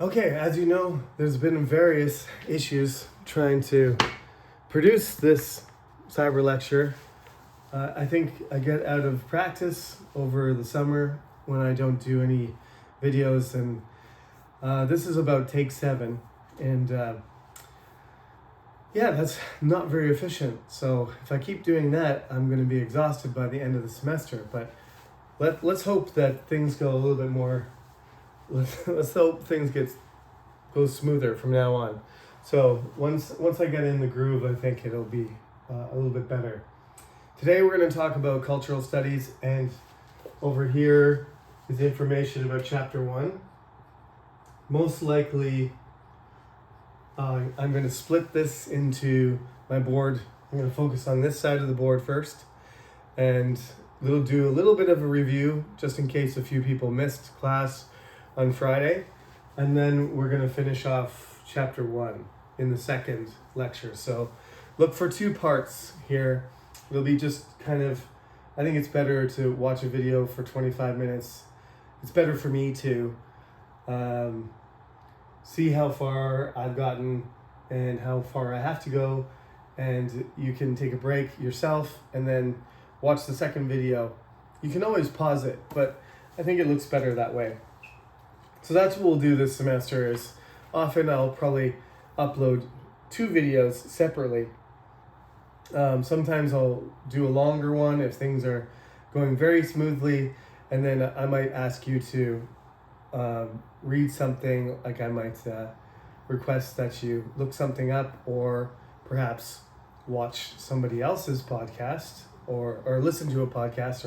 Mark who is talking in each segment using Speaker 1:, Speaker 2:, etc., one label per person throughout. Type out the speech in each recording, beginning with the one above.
Speaker 1: Okay, as you know, there's been various issues trying to produce this cyber lecture. I think I get out of practice over the summer when I don't do any videos, and this is about take 7, and yeah, that's not very efficient. So if I keep doing that, I'm going to be exhausted by the end of the semester. But let's hope that things go a little bit more. Let's hope things go smoother from now on. So once I get in the groove, I think it'll be a little bit better. Today we're going to talk about cultural studies, and over here is information about chapter 1. Most likely, I'm going to split this into my board. I'm going to focus on this side of the board first, and we'll do a little bit of a review just in case a few people missed class on Friday. And then we're going to finish off chapter 1 in the second lecture. So look for 2 parts here. It'll be just kind of, I think it's better to watch a video for 25 minutes. It's better for me to see how far I've gotten and how far I have to go. And you can take a break yourself and then watch the second video. You can always pause it, but I think it looks better that way. So that's what we'll do this semester. Is often I'll probably upload 2 videos separately. Sometimes I'll do a longer one if things are going very smoothly, and then I might ask you to read something. Like I might request that you look something up, or perhaps watch somebody else's podcast, or listen to a podcast,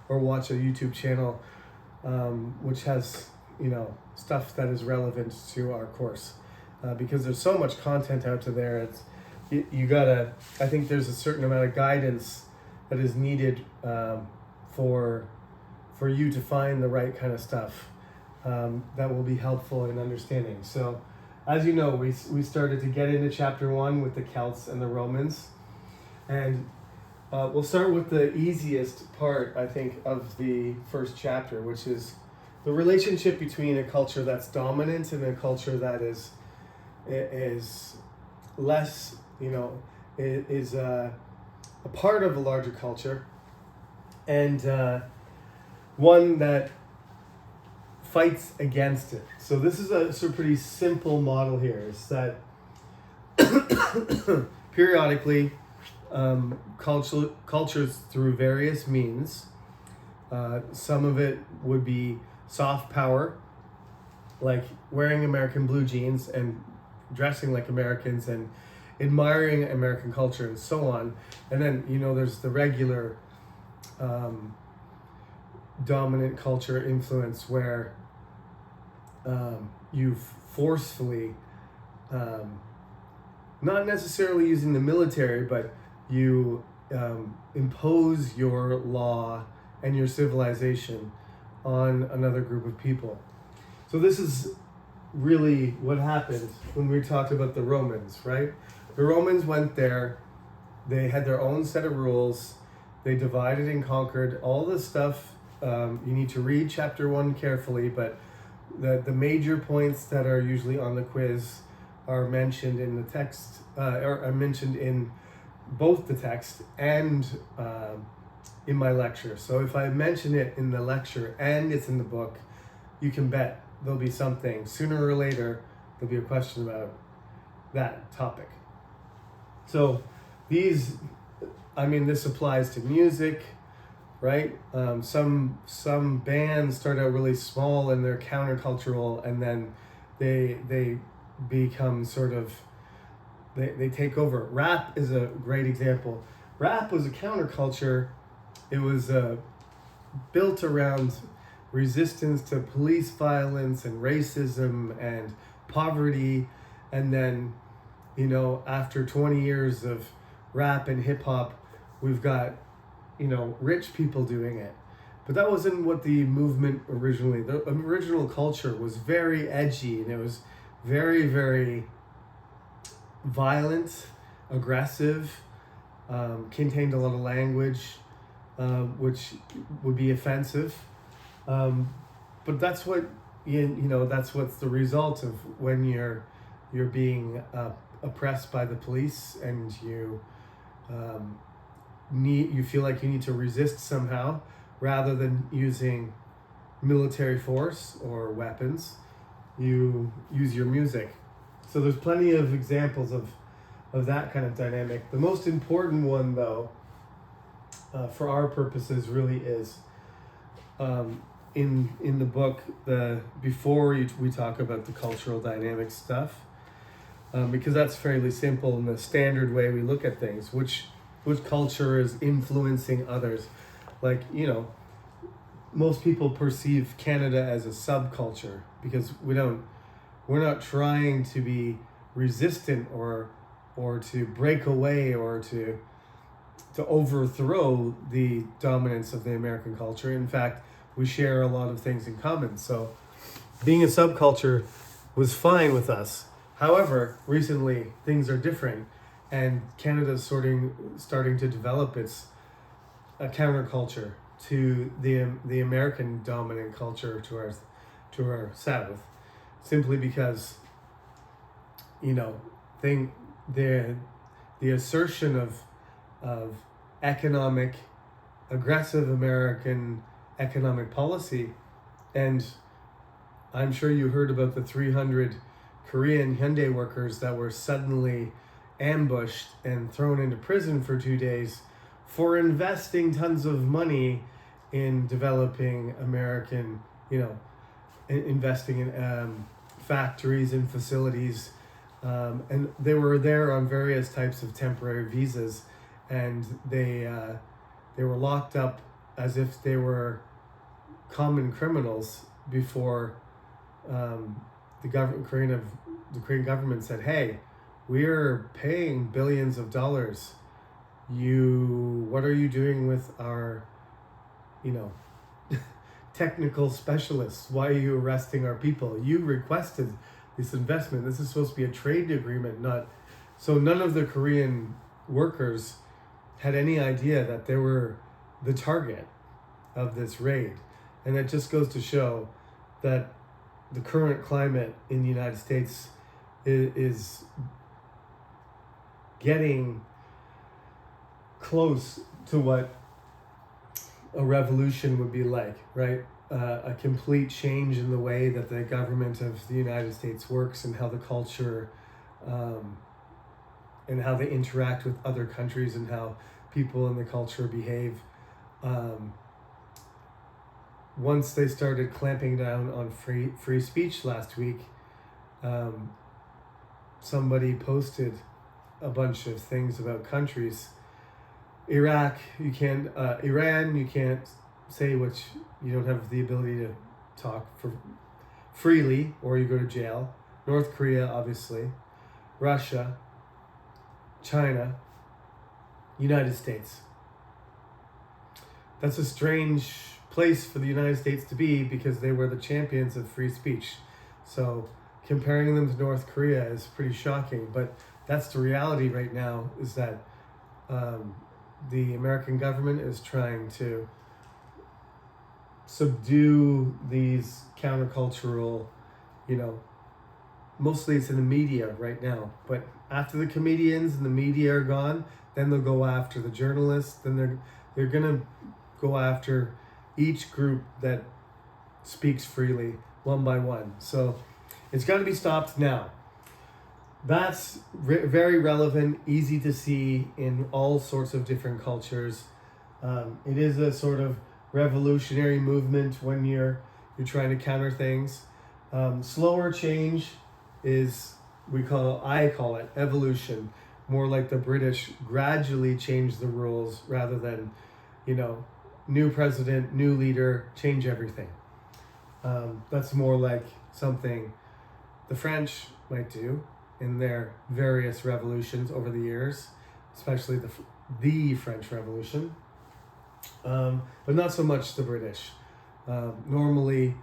Speaker 1: or watch a YouTube channel which has stuff that is relevant to our course, because there's so much content out there. You gotta, I think there's a certain amount of guidance that is needed for you to find the right kind of stuff that will be helpful in understanding. So as you know, we started to get into chapter 1 with the Celts and the Romans, and we'll start with the easiest part, I think, of the first chapter, which is the relationship between a culture that's dominant and a culture that is less, is a part of a larger culture, and one that fights against it. So this is a pretty simple model here. Is that periodically cultures through various means, some of it would be soft power, like wearing American blue jeans and dressing like Americans and admiring American culture and so on. And then, there's the regular dominant culture influence where you forcefully, not necessarily using the military, but you impose your law and your civilization on another group of people. So this is really what happened when we talked about the Romans, right? The Romans went there, they had their own set of rules, they divided and conquered all this stuff. You need to read chapter 1 carefully, but the major points that are usually on the quiz are mentioned in the text, or are mentioned in both the text and in my lecture. So if I mention it in the lecture and it's in the book, you can bet there'll be something. Sooner or later, there'll be a question about that topic. So this applies to music, right? Some bands start out really small and they're countercultural, and then they become sort of, they take over. Rap is a great example. Rap was a counterculture. It was built around resistance to police violence and racism and poverty. And then, after 20 years of rap and hip hop, we've got, rich people doing it. But that wasn't what the movement originally, the original culture was very edgy, and it was very, very violent, aggressive, contained a lot of language, which would be offensive. But that's what that's what's the result of when you're being oppressed by the police, and you feel like you need to resist somehow rather than using military force or weapons. You use your music. So there's plenty of examples of that kind of dynamic. The most important one, though, for our purposes, really is in the book, before we talk about the cultural dynamic stuff, because that's fairly simple in the standard way we look at things. Which culture is influencing others? Like, most people perceive Canada as a subculture because we're not trying to be resistant or to break away or to overthrow the dominance of the American culture. In fact, we share a lot of things in common. So being a subculture was fine with us. However, recently things are different, and Canada's starting to develop its counterculture to the American dominant culture to our south, simply because the assertion of aggressive American economic policy, and I'm sure you heard about the 300 Korean Hyundai workers that were suddenly ambushed and thrown into prison for 2 days for investing tons of money in developing American, investing in factories and facilities. And they were there on various types of temporary visas, and they were locked up as if they were common criminals before the Korean government said, "Hey, we're paying billions of dollars. What are you doing with our, technical specialists? Why are you arresting our people? You requested this investment. This is supposed to be a trade agreement, not." So none of the Korean workers had any idea that they were the target of this raid. And it just goes to show that the current climate in the United States is getting close to what a revolution would be like, right? A complete change in the way that the government of the United States works, and how the culture and how they interact with other countries, and how people in the culture behave. Once they started clamping down on free speech last week, somebody posted a bunch of things about countries. Iran, you can't say what you don't have the ability to talk freely, or you go to jail. North Korea, obviously. Russia, China, United States. That's a strange place for the United States to be, because they were the champions of free speech. So comparing them to North Korea is pretty shocking, but that's the reality right now, is that the American government is trying to subdue these countercultural, mostly it's in the media right now, but after the comedians and the media are gone, then they'll go after the journalists, then they're gonna go after each group that speaks freely, one by one. So it's got to be stopped now. That's very relevant, easy to see in all sorts of different cultures. It is a sort of revolutionary movement when you're trying to counter things. Slower change is, I call it evolution. More like the British gradually change the rules rather than, new president, new leader, change everything. That's more like something the French might do in their various revolutions over the years, especially the French Revolution, but not so much the British. Normally,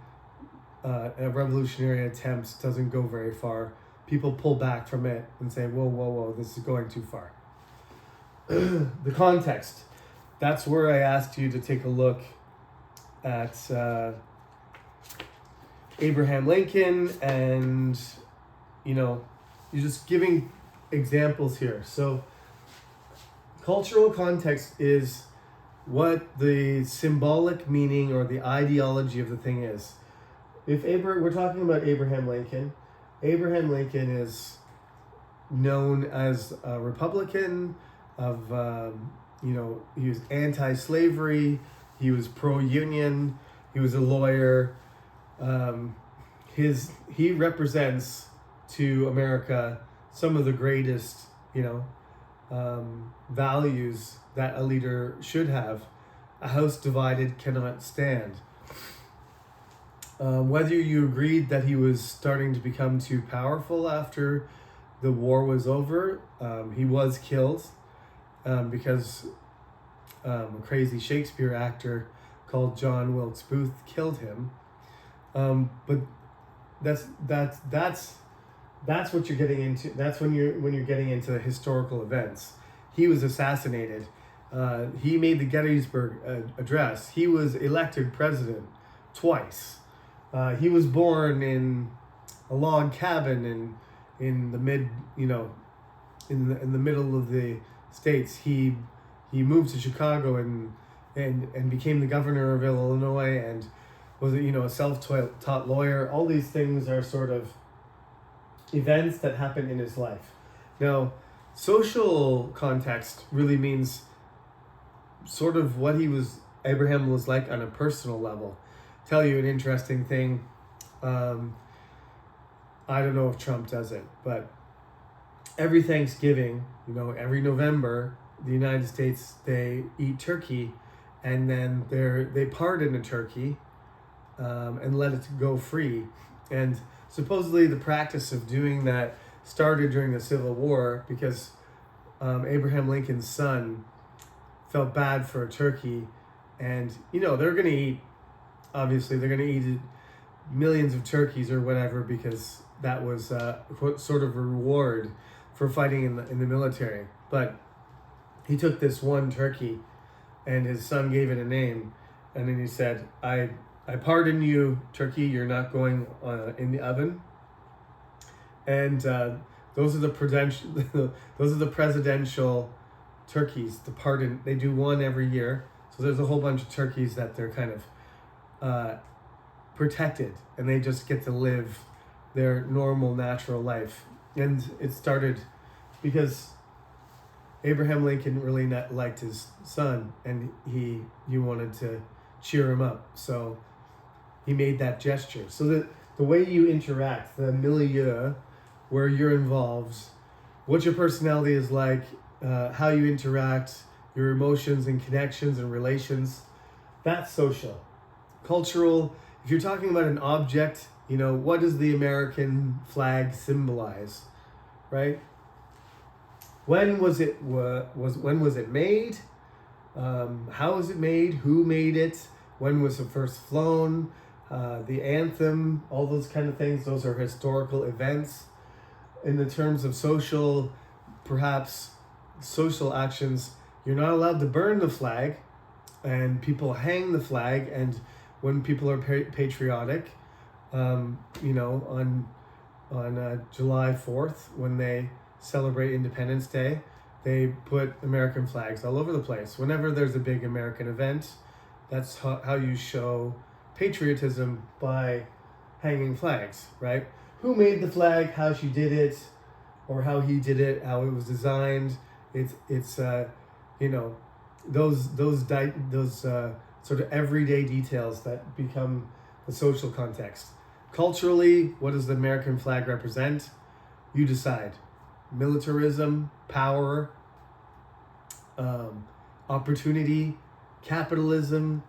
Speaker 1: a revolutionary attempt doesn't go very far. People pull back from it and say, whoa, this is going too far. The context. That's where I asked you to take a look at Abraham Lincoln, and you're just giving examples here. So cultural context is what the symbolic meaning or the ideology of the thing is. If we're talking about Abraham Lincoln is known as a Republican he was anti-slavery, he was pro-union, he was a lawyer. He represents to America some of the greatest, values that a leader should have. A house divided cannot stand. Whether you agreed that he was starting to become too powerful after the war was over, he was killed because a crazy Shakespeare actor called John Wilkes Booth killed him. But that's what you're getting into. That's when you're getting into historical events. He was assassinated. He made the Gettysburg Address. He was elected president twice. He was born in a log cabin in the in the middle of the States. He moved to Chicago and became the governor of Illinois and was a self-taught lawyer. All these things are sort of events that happened in his life. Now, social context really means sort of what Abraham was like on a personal level. Tell you an interesting thing. I don't know if Trump does it, but every Thanksgiving, every November, the United States, they eat turkey, and then they pardon a turkey and let it go free. And supposedly the practice of doing that started during the Civil War because Abraham Lincoln's son felt bad for a turkey, and they're going to eat. Obviously, they're going to eat millions of turkeys or whatever because that was sort of a reward for fighting in the military. But he took this one turkey, and his son gave it a name, and then he said, "I pardon you, turkey. You're not going in the oven." And those are the presidential turkeys. The pardon, they do one every year. So there's a whole bunch of turkeys that they're kind of protected, and they just get to live their normal, natural life. And it started because Abraham Lincoln really liked his son, and he wanted to cheer him up. So he made that gesture. So that the way you interact, the milieu where you're involved, what your personality is like, how you interact, your emotions and connections and relations, that's social. Cultural, if you're talking about an object, what does the American flag symbolize, right? When was it made? How was it made? Who made it? When was it first flown? The anthem, all those kind of things, those are historical events. In the terms of social actions, you're not allowed to burn the flag, and people hang the flag. And when people are patriotic, on July 4th, when they celebrate Independence Day, they put American flags all over the place. Whenever there's a big American event, that's how you show patriotism, by hanging flags, right? Who made the flag, how she did it, or how he did it, how it was designed. It's those sort of everyday details that become the social context. Culturally, what does the American flag represent? You decide. Militarism, power, opportunity, capitalism,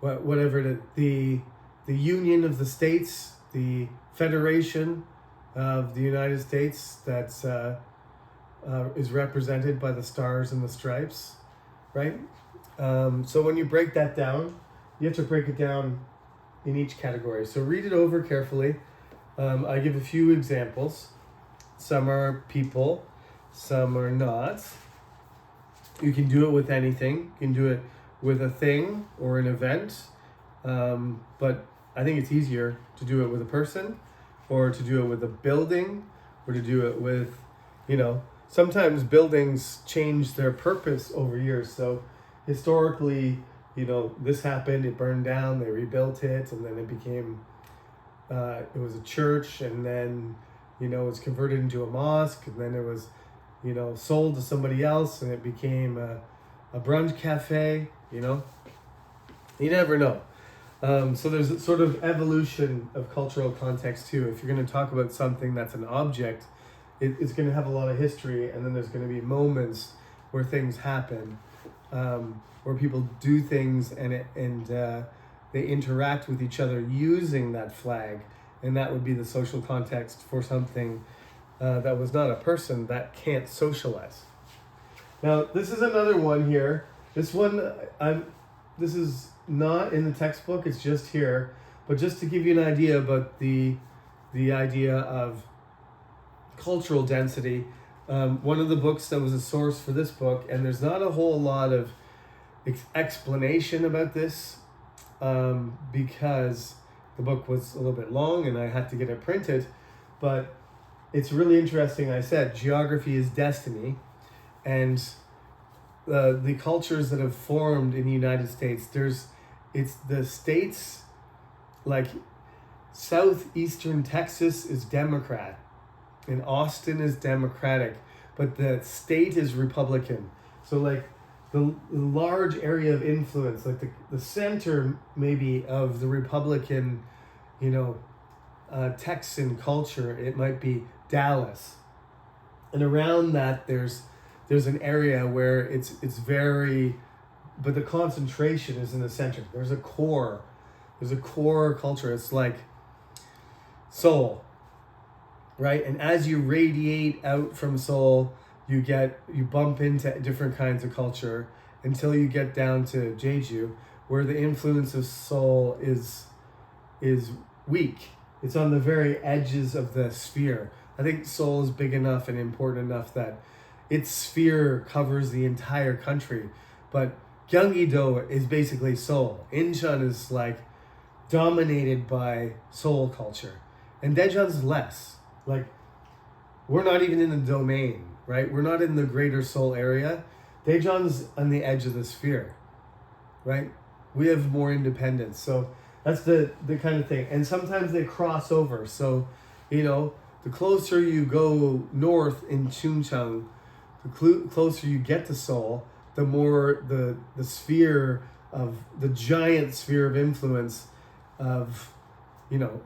Speaker 1: whatever the Union of the States, the Federation of the United States that's is represented by the stars and the stripes, right? So when you break that down, you have to break it down in each category. So read it over carefully. I give a few examples. Some are people, some are not. You can do it with anything. You can do it with a thing or an event, but I think it's easier to do it with a person, or to do it with a building, or to do it with, sometimes buildings change their purpose over years. So historically, this happened, it burned down, they rebuilt it, and then it became, it was a church, and then, it was converted into a mosque, and then it was, sold to somebody else, and it became a brunch cafe, You never know. So there's a sort of evolution of cultural context too. If you're going to talk about something that's an object, it's going to have a lot of history, and then there's going to be moments where things happen, where people do things, and they interact with each other using that flag, and that would be the social context for something that was not a person that can't socialize. Now, this is another one here. This one, this is not in the textbook, it's just here, but just to give you an idea about the idea of cultural density, one of the books that was a source for this book, and there's not a whole lot of explanation about this, because the book was a little bit long and I had to get it printed, but it's really interesting. I said geography is destiny, and the cultures that have formed in the United States, it's the states, like southeastern Texas is Democrat, and Austin is Democratic, but the state is Republican. So like the large area of influence, like the center maybe of the Republican, Texan culture, it might be Dallas, and around that there's an area where it's very, but the concentration is in the center. There's a core culture. It's like Seoul, right? And as you radiate out from Seoul, you bump into different kinds of culture until you get down to Jeju, where the influence of Seoul is weak. It's on the very edges of the sphere. I think Seoul is big enough and important enough that its sphere covers the entire country, but Gyeonggi-do is basically Seoul. Incheon is like dominated by Seoul culture, and Daejeon's less. Like, we're not even in the domain, right? We're not in the greater Seoul area. Daejeon's on the edge of the sphere, right? We have more independence, so that's the kind of thing. And sometimes they cross over. So, the closer you go north in Chungcheong, the closer you get to Seoul, the more the sphere of the giant sphere of influence of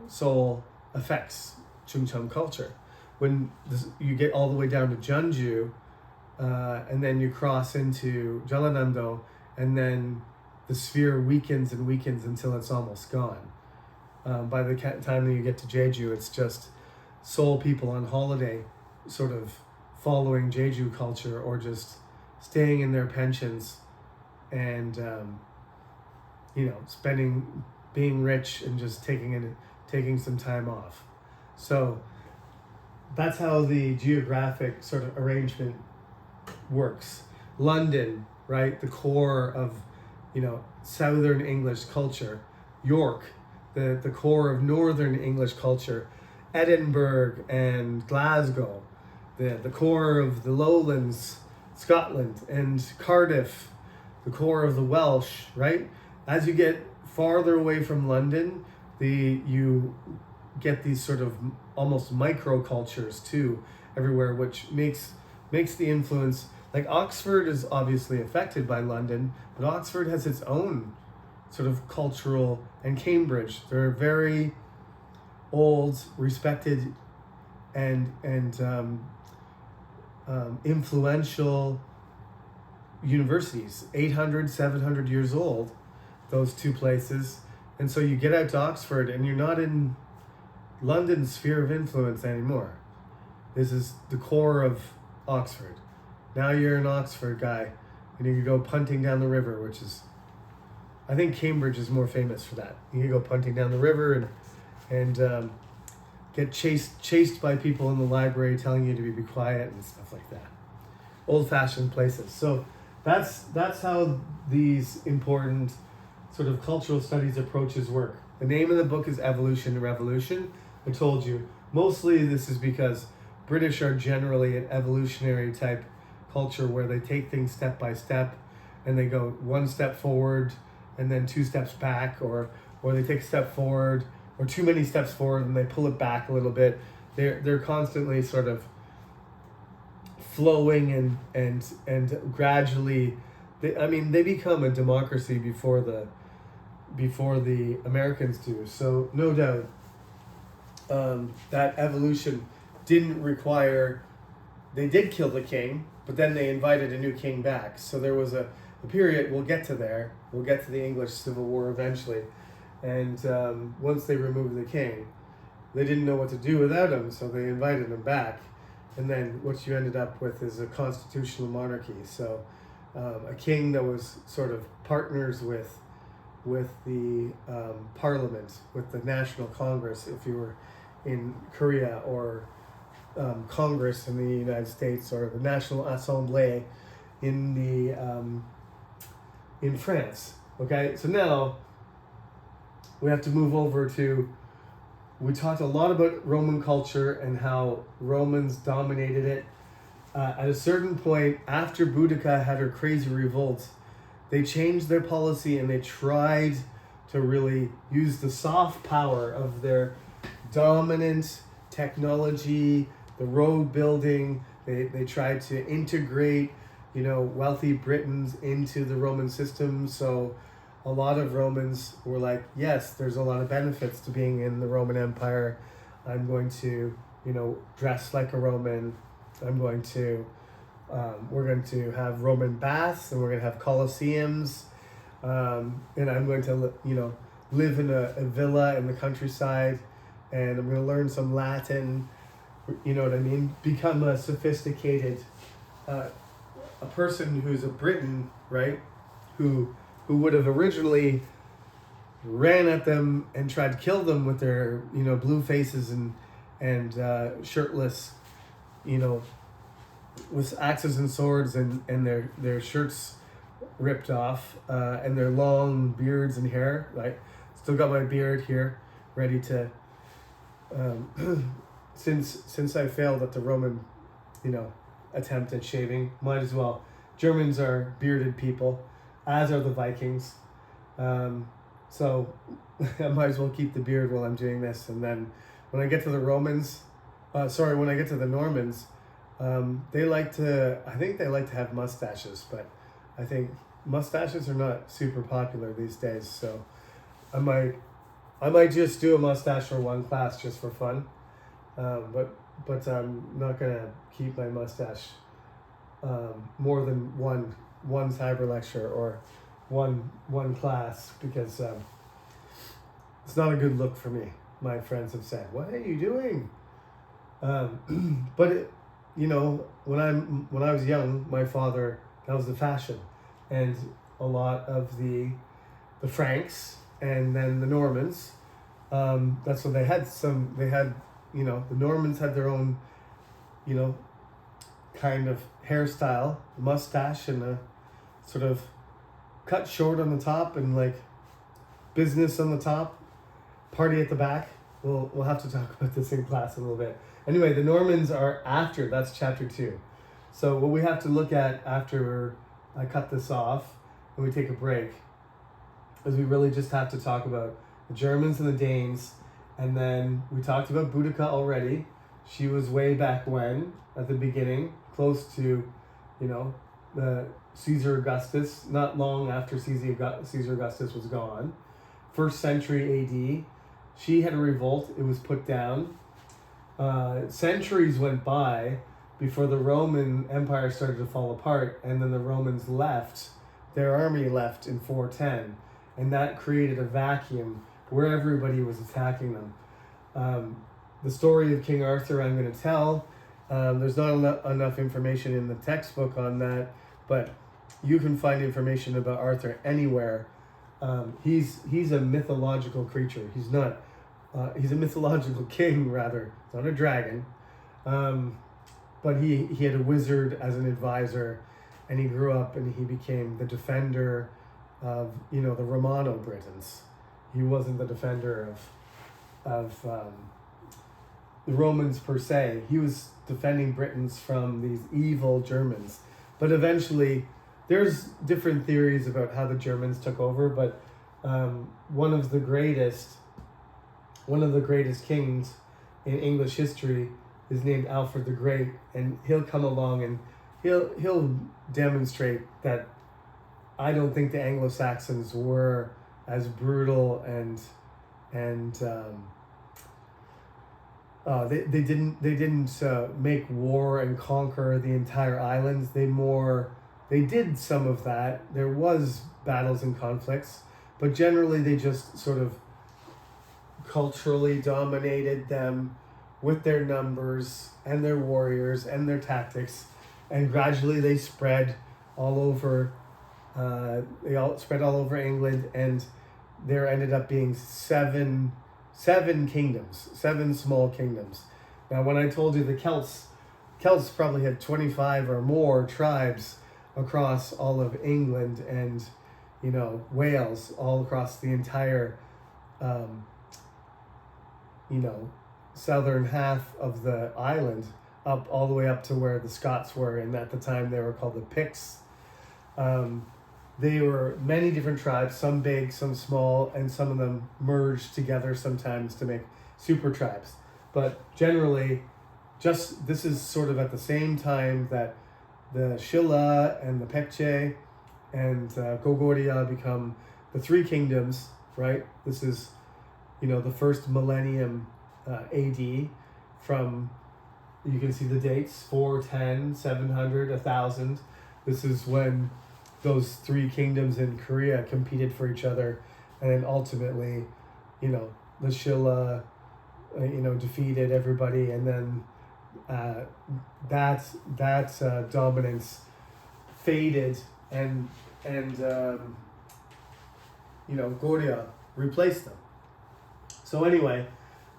Speaker 1: Seoul affects Chungcheong culture. When you get all the way down to Jeonju, and then you cross into Jeollanam-do, and then the sphere weakens and weakens until it's almost gone. By the time that you get to Jeju, it's just Seoul people on holiday, sort of following Jeju culture, or just staying in their pensions and being rich and just taking some time off. So that's how the geographic sort of arrangement works. London, right, the core of Southern English culture. York, the core of Northern English culture. Edinburgh and Glasgow, the core of the Lowlands, Scotland, and Cardiff, the core of the Welsh, right? As you get farther away from London, you get these sort of almost micro cultures too everywhere, which makes the influence. Like Oxford is obviously affected by London, but Oxford has its own sort of cultural, and Cambridge. They're very old, respected, and influential universities, 800, 700 years old, those two places. And so you get out to Oxford and you're not in London's sphere of influence anymore. This is the core of Oxford. Now you're an Oxford guy and you can go punting down the river, which is, I think Cambridge is more famous for that. You can go punting down the river and get chased by people in the library telling you to be quiet and stuff like that. Old-fashioned places. So that's how these important sort of cultural studies approaches work. The name of the book is Evolution and Revolution. I told you, mostly this is because British are generally an evolutionary type culture where they take things step by step and they go one step forward and then two steps back, or they take a step forward or too many steps forward and they pull it back a little bit. They're constantly sort of flowing and gradually they become a democracy before the Americans do. So no doubt that evolution didn't require, they did kill the king, but then they invited a new king back. So there was a period, we'll get to the English Civil War eventually. And once they removed the king, they didn't know what to do without him, so they invited him back. And then what you ended up with is a constitutional monarchy. So a king that was sort of partners with the parliament, with the National Congress, if you were in Korea, or Congress in the United States, or the National Assemblée in France. Okay, so now we have to move over to, we talked a lot about Roman culture and how Romans dominated it. At a certain point, after Boudica had her crazy revolt, they changed their policy and they tried to really use the soft power of their dominant technology, the road building. They tried to integrate, wealthy Britons into the Roman system. So a lot of Romans were like, yes, there's a lot of benefits to being in the Roman Empire. I'm going to, dress like a Roman. I'm going to, we're going to have Roman baths, and we're going to have colosseums. And I'm going to, live in a villa in the countryside, and I'm going to learn some Latin, you know what I mean? Become a sophisticated, a person who's a Briton, right? Who would have originally ran at them and tried to kill them with their, blue faces and shirtless, with axes and swords and their shirts ripped off, and their long beards and hair. Right? Still got my beard here, ready to, since I failed at the Roman, attempt at shaving, might as well. Germans are bearded people, as are the Vikings. So I might as well keep the beard while I'm doing this. And then when I get to the Romans, when I get to the Normans, they like to have mustaches, but I think mustaches are not super popular these days. So I might just do a mustache for one class just for fun. But I'm not gonna keep my mustache more than one cyber lecture or one class, because it's not a good look for me. My friends have said, "What are you doing?" But when I was young, my father, that was the fashion, and a lot of the Franks and then the Normans, that's what they had. The Normans had their own, kind of hairstyle, mustache, and a sort of cut short on the top, and like business on the top, party at the back. We'll have to talk about this in class a little bit. Anyway, the Normans are after, that's chapter 2. So what we have to look at after I cut this off and we take a break is we really just have to talk about the Germans and the Danes. And then we talked about Boudica already. She was way back when, at the beginning, close to, the Caesar Augustus, not long after Caesar Augustus was gone. 1st century AD. She had a revolt. It was put down. Centuries went by before the Roman Empire started to fall apart, and then the Romans left. Their army left in 410, and that created a vacuum where everybody was attacking them. The story of King Arthur I'm going to tell. There's not enough information in the textbook on that, but you can find information about Arthur anywhere. He's a mythological creature. He's not. He's a mythological king, rather. He's not a dragon. But he had a wizard as an advisor, and he grew up and he became the defender of, you know, the Romano Britons. He wasn't the defender of the Romans per se. He was defending Britons from these evil Germans. But eventually, there's different theories about how the Germans took over, but one of the greatest kings in English history is named Alfred the Great, and he'll come along and he'll demonstrate that I don't think the Anglo-Saxons were as brutal and they didn't make war and conquer the entire islands. They did some of that. There was battles and conflicts, but generally they just sort of culturally dominated them with their numbers and their warriors and their tactics, and gradually they spread all over. They all spread all over England, and there ended up being seven kingdoms, 7 small kingdoms. Now, when I told you the Celts probably had 25 or more tribes across all of England and, you know, Wales, all across the entire, you know, southern half of the island, up all the way up to where the Scots were, and at the time they were called the Picts. They were many different tribes, some big, some small, and some of them merged together sometimes to make super tribes. But generally, this is sort of at the same time that the Scylla and the Pecce and Goguryeo become the 3 kingdoms, right? This is, you know, the first millennium AD from, you can see the dates, 410, 700, 1000. This is when those 3 kingdoms in Korea competed for each other, and then ultimately, you know, the Scylla, you know, defeated everybody, and then that dominance faded, and you know, Goryeo replaced them. So anyway,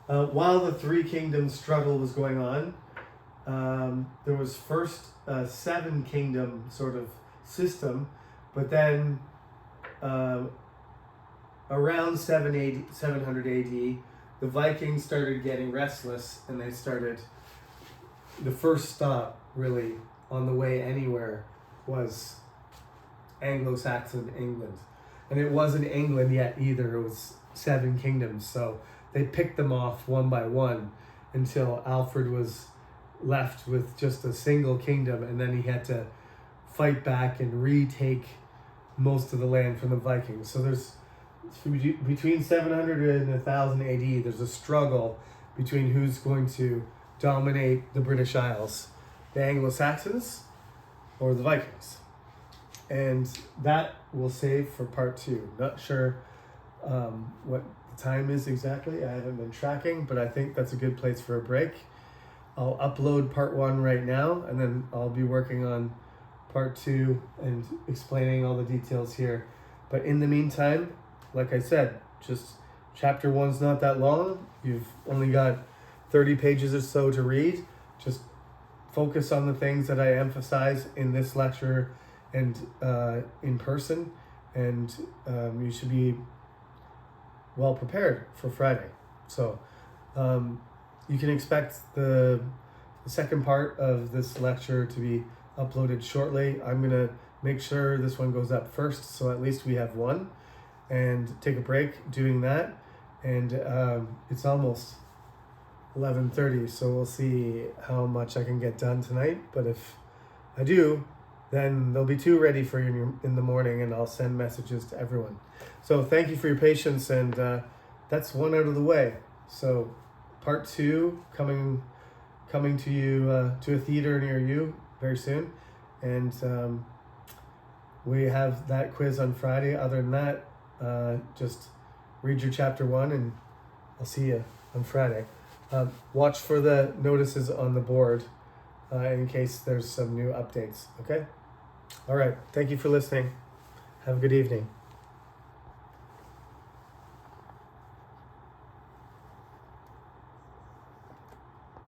Speaker 1: while the 3 kingdoms struggle was going on, there was first a 7 kingdom sort of system, but then around 700 AD, the Vikings started getting restless, and they started, the first stop really on the way anywhere was Anglo-Saxon England. And it wasn't England yet either, it was 7 kingdoms. So they picked them off one by one until Alfred was left with just a single kingdom, and then he had to fight back and retake most of the land from the Vikings. So there's, between 700 and 1000 AD, there's a struggle between who's going to dominate the British Isles, the Anglo-Saxons or the Vikings. And that we'll save for part 2. Not sure what the time is exactly. I haven't been tracking, but I think that's a good place for a break. I'll upload part 1 right now, and then I'll be working on part 2 and explaining all the details here. But in the meantime, like I said, just chapter 1's not that long. You've only got 30 pages or so to read. Just focus on the things that I emphasize in this lecture and in person, and you should be well prepared for Friday. So you can expect the second part of this lecture to be uploaded shortly. I'm going to make sure this one goes up first, so at least we have one, and take a break doing that. And it's almost 11:30, so we'll see how much I can get done tonight. But if I do, then there'll be 2 ready for you in the morning, and I'll send messages to everyone. So thank you for your patience, and that's 1 out of the way. So part 2 coming to you, to a theater near you very soon. And we have that quiz on Friday. Other than that, just read your chapter 1, and I'll see you on Friday. Watch for the notices on the board in case there's some new updates, okay? All right, thank you for listening. Have a good evening.